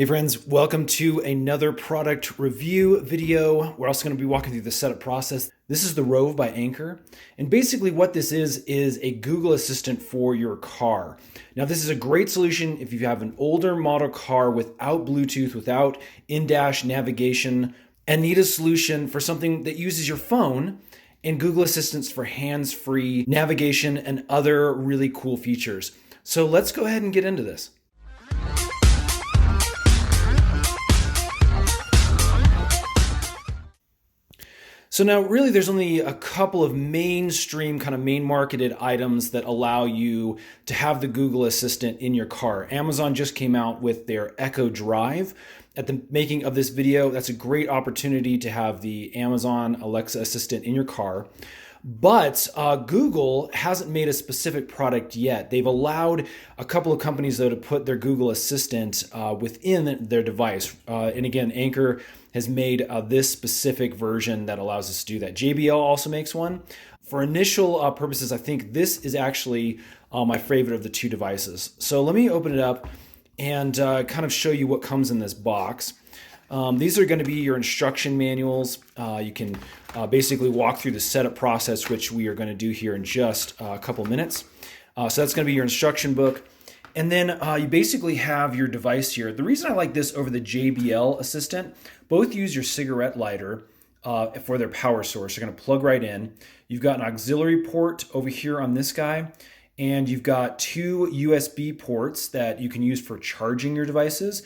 Hey friends, welcome to another product review video. We're also going to be walking through the setup process. This is the Roav by Anker. And basically what this is a Google Assistant for your car. Now this is a great solution if you have an older model car without Bluetooth, without in-dash navigation, and need a solution for something that uses your phone and Google Assistants for hands-free navigation and other really cool features. So let's go ahead and get into this. So now really there's only a couple of mainstream kind of main marketed items that allow you to have the Google Assistant in your car. Amazon just came out with their Echo Drive. At the making of this video, that's a great opportunity to have the Amazon Alexa Assistant in your car. But Google hasn't made a specific product yet. They've allowed a couple of companies though to put their Google Assistant within their device. And again, Anker has made this specific version that allows us to do that. JBL also makes one. For initial purposes, I think this is actually my favorite of the two devices. So let me open it up and kind of show you what comes in this box. These are going to be your instruction manuals. You can basically walk through the setup process, which we are going to do here in just a couple minutes. So that's going to be your instruction book. And then you basically have your device here. The reason I like this over the JBL Assistant, both use your cigarette lighter for their power source. You're going to plug right in. You've got an auxiliary port over here on this guy. And you've got two USB ports that you can use for charging your devices.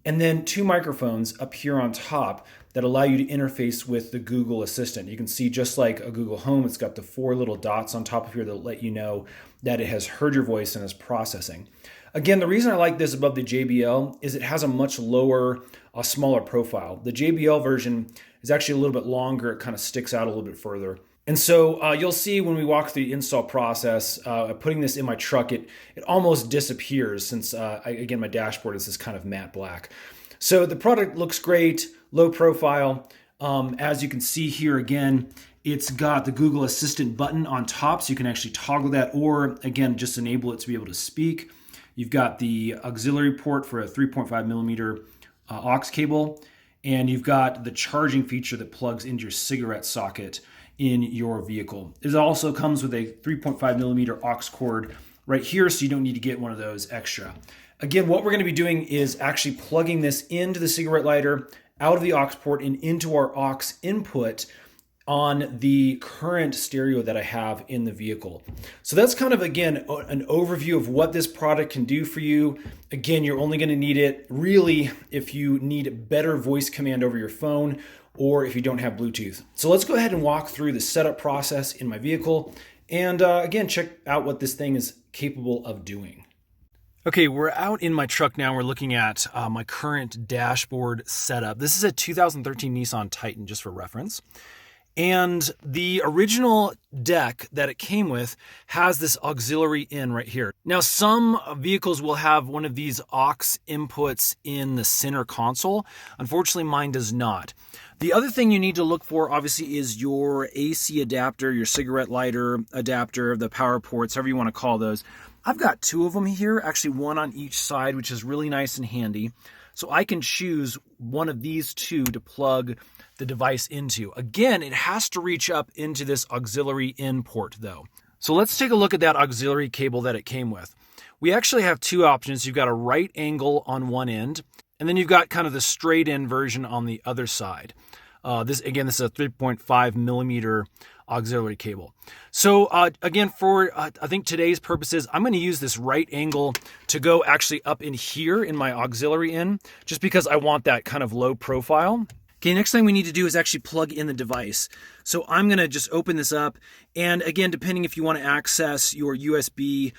And then two microphones up here on top that allow you to interface with the Google Assistant. You can see just like a Google Home, it's got the four little dots on top of here that let you know that it has heard your voice and is processing. Again, the reason I like this above the JBL is it has a much lower, smaller profile. The JBL version is actually a little bit longer. It kind of sticks out a little bit further. And so you'll see when we walk through the install process, putting this in my truck, it almost disappears since, again, my dashboard is this kind of matte black. So the product looks great, low profile. As you can see here, again, it's got the Google Assistant button on top, so you can actually toggle that or, again, just enable it to be able to speak. You've got the auxiliary port for a 3.5 millimeter aux cable, and you've got the charging feature that plugs into your cigarette socket in your vehicle. It also comes with a 3.5 millimeter aux cord right here, so you don't need to get one of those extra. Again, what we're going to be doing is actually plugging this into the cigarette lighter, out of the aux port, and into our aux input on the current stereo that I have in the vehicle. So that's kind of, again, an overview of what this product can do for you. Again, you're only going to need it really if you need better voice command over your phone or if you don't have Bluetooth. So let's go ahead and walk through the setup process in my vehicle and again, check out what this thing is capable of doing. Okay, we're out in my truck now. We're looking at my current dashboard setup. This is a 2013 Nissan Titan, just for reference. And the original deck that it came with has this auxiliary in right here. Now, some vehicles will have one of these aux inputs in the center console. Unfortunately, mine does not. The other thing you need to look for, obviously, is your AC adapter, your cigarette lighter adapter, the power ports, however you want to call those. I've got two of them here, actually one on each side, which is really nice and handy. So I can choose one of these two to plug the device into. Again, it has to reach up into this auxiliary in port though. So let's take a look at that auxiliary cable that it came with. We actually have two options. You've got a right angle on one end, and then you've got kind of the straight in version on the other side. This is a 3.5 millimeter auxiliary cable. So again, for I think today's purposes, I'm going to use this right angle to go actually up in here in my auxiliary in, just because I want that kind of low profile. Okay, next thing we need to do is actually plug in the device. So I'm going to just open this up. And again, depending if you want to access your USB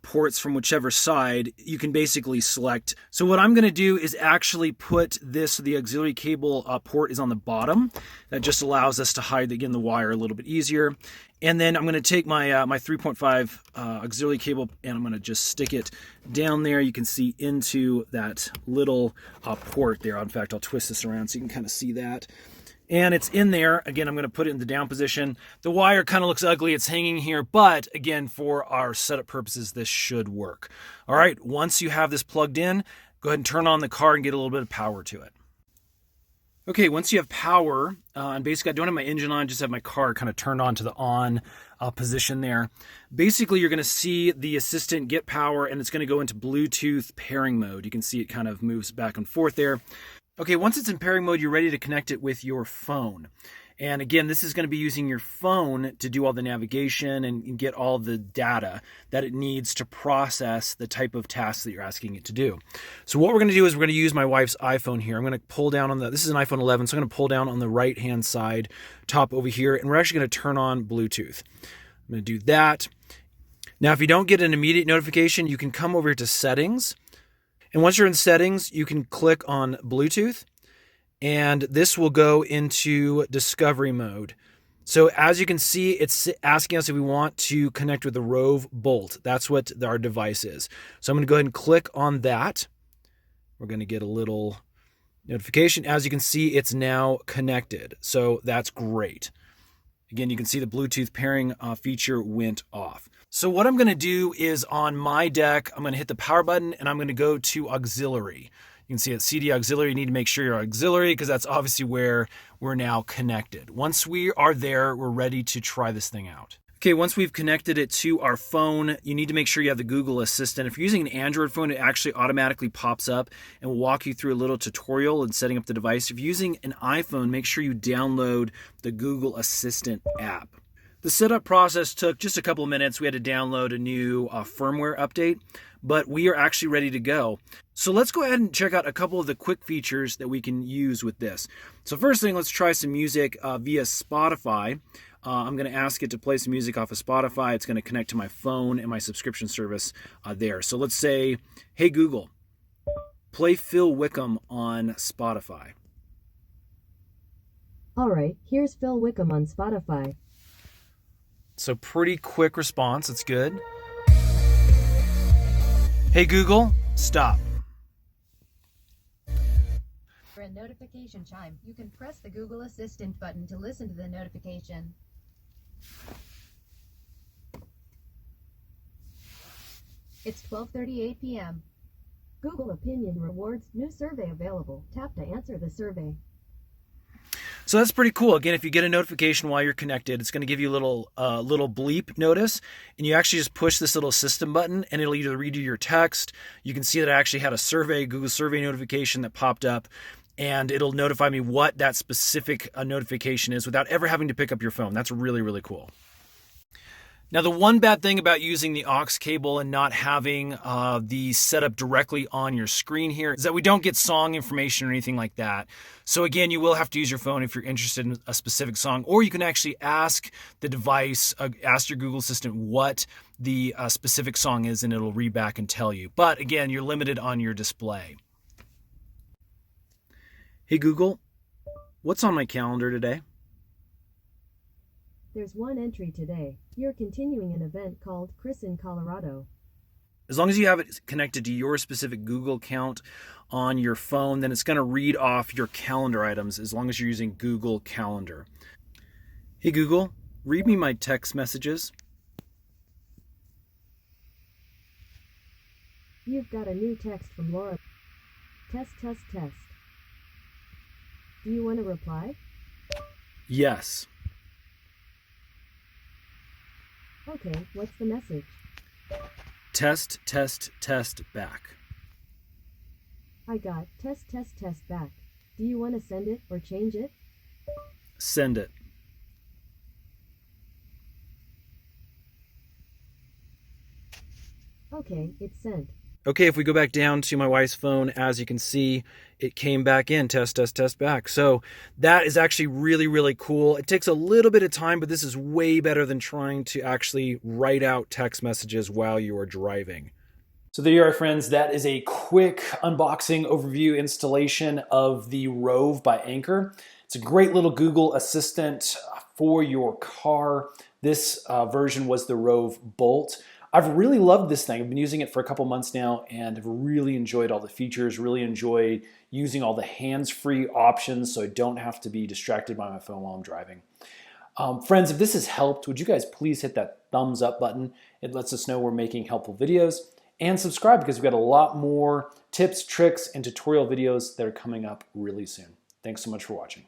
ports from whichever side, you can basically select. So what I'm going to do is actually put the auxiliary cable port is on the bottom. That just allows us to hide, again, the wire a little bit easier. And then I'm going to take my my 3.5 auxiliary cable and I'm going to just stick it down there. You can see into that little port there. In fact, I'll twist this around so you can kind of see that. And it's in there. Again, I'm going to put it in the down position. The wire kind of looks ugly. It's hanging here. But again, for our setup purposes, this should work. All right, once you have this plugged in, Go ahead and turn on the car and get a little bit of power to it. Okay, once you have power, and basically I don't have my engine on, just have my car kind of turned on to the on position there. Basically, you're going to see the assistant get power, and it's going to go into Bluetooth pairing mode. You can see it kind of moves back and forth there. Okay, once it's in pairing mode, you're ready to connect it with your phone. And again, this is going to be using your phone to do all the navigation and get all the data that it needs to process the type of tasks that you're asking it to do. So what we're going to do is we're going to use my wife's iPhone here. I'm going to pull down on this is an iPhone 11, so I'm going to pull down on the right-hand side, top over here, and we're actually going to turn on Bluetooth. I'm going to do that. Now, if you don't get an immediate notification, you can come over to Settings. And once you're in Settings, you can click on Bluetooth. And this will go into discovery mode. So as you can see, it's asking us if we want to connect with the Roav Bolt. That's what our device is. So I'm going to go ahead and click on that. We're going to get a little notification. As you can see, it's now connected. So that's great. Again, you can see the Bluetooth pairing feature went off. So what I'm going to do is on my deck, I'm going to hit the power button and I'm going to go to auxiliary. You can see at CD auxiliary, you need to make sure you're auxiliary because that's obviously where we're now connected. Once we are there, we're ready to try this thing out. Okay, once we've connected it to our phone, you need to make sure you have the Google Assistant. If you're using an Android phone, it actually automatically pops up and will walk you through a little tutorial in setting up the device. If you're using an iPhone, make sure you download the Google Assistant app. The setup process took just a couple of minutes. We had to download a new firmware update, but we are actually ready to go. So let's go ahead and check out a couple of the quick features that we can use with this. So first thing, let's try some music via Spotify. I'm going to ask it to play some music off of Spotify. It's going to connect to my phone and my subscription service there. So let's say, hey Google, play Phil Wickham on Spotify. All right, here's Phil Wickham on Spotify. So pretty quick response. It's good. Hey Google, stop. For a notification chime, you can press the Google Assistant button to listen to the notification. It's 12:38 p.m. Google Opinion Rewards, new survey available. Tap to answer the survey. So that's pretty cool. Again, if you get a notification while you're connected, it's going to give you a little bleep notice, and you actually just push this little system button, and it'll either read you your text. You can see that I actually had a survey, Google survey notification that popped up, and it'll notify me what that specific notification is without ever having to pick up your phone. That's really, really cool. Now, the one bad thing about using the aux cable and not having the setup directly on your screen here is that we don't get song information or anything like that. So again, you will have to use your phone if you're interested in a specific song, or you can actually ask the device, ask your Google Assistant what the specific song is, and it'll read back and tell you. But again, you're limited on your display. Hey Google, what's on my calendar today? There's one entry today. You're continuing an event called Chris in Colorado. As long as you have it connected to your specific Google account on your phone, then it's going to read off your calendar items as long as you're using Google Calendar. Hey Google, read me my text messages. You've got a new text from Laura. Test, test, test. Do you want to reply? Yes. Okay, what's the message? Test, test, test back. I got test, test, test back. Do you want to send it or change it? Send it. Okay, it's sent. Okay, if we go back down to my wife's phone, as you can see, it came back in, test, test, test back. So that is actually really, really cool. It takes a little bit of time, but this is way better than trying to actually write out text messages while you are driving. So there you are, friends. That is a quick unboxing overview installation of the Rove by Anker. It's a great little Google Assistant for your car. This version was the Roav Bolt. I've really loved this thing. I've been using it for a couple months now and have really enjoyed all the features, really enjoyed using all the hands-free options so I don't have to be distracted by my phone while I'm driving. Friends, if this has helped, would you guys please hit that thumbs up button? It lets us know we're making helpful videos. and subscribe because we've got a lot more tips, tricks, and tutorial videos that are coming up really soon. Thanks so much for watching.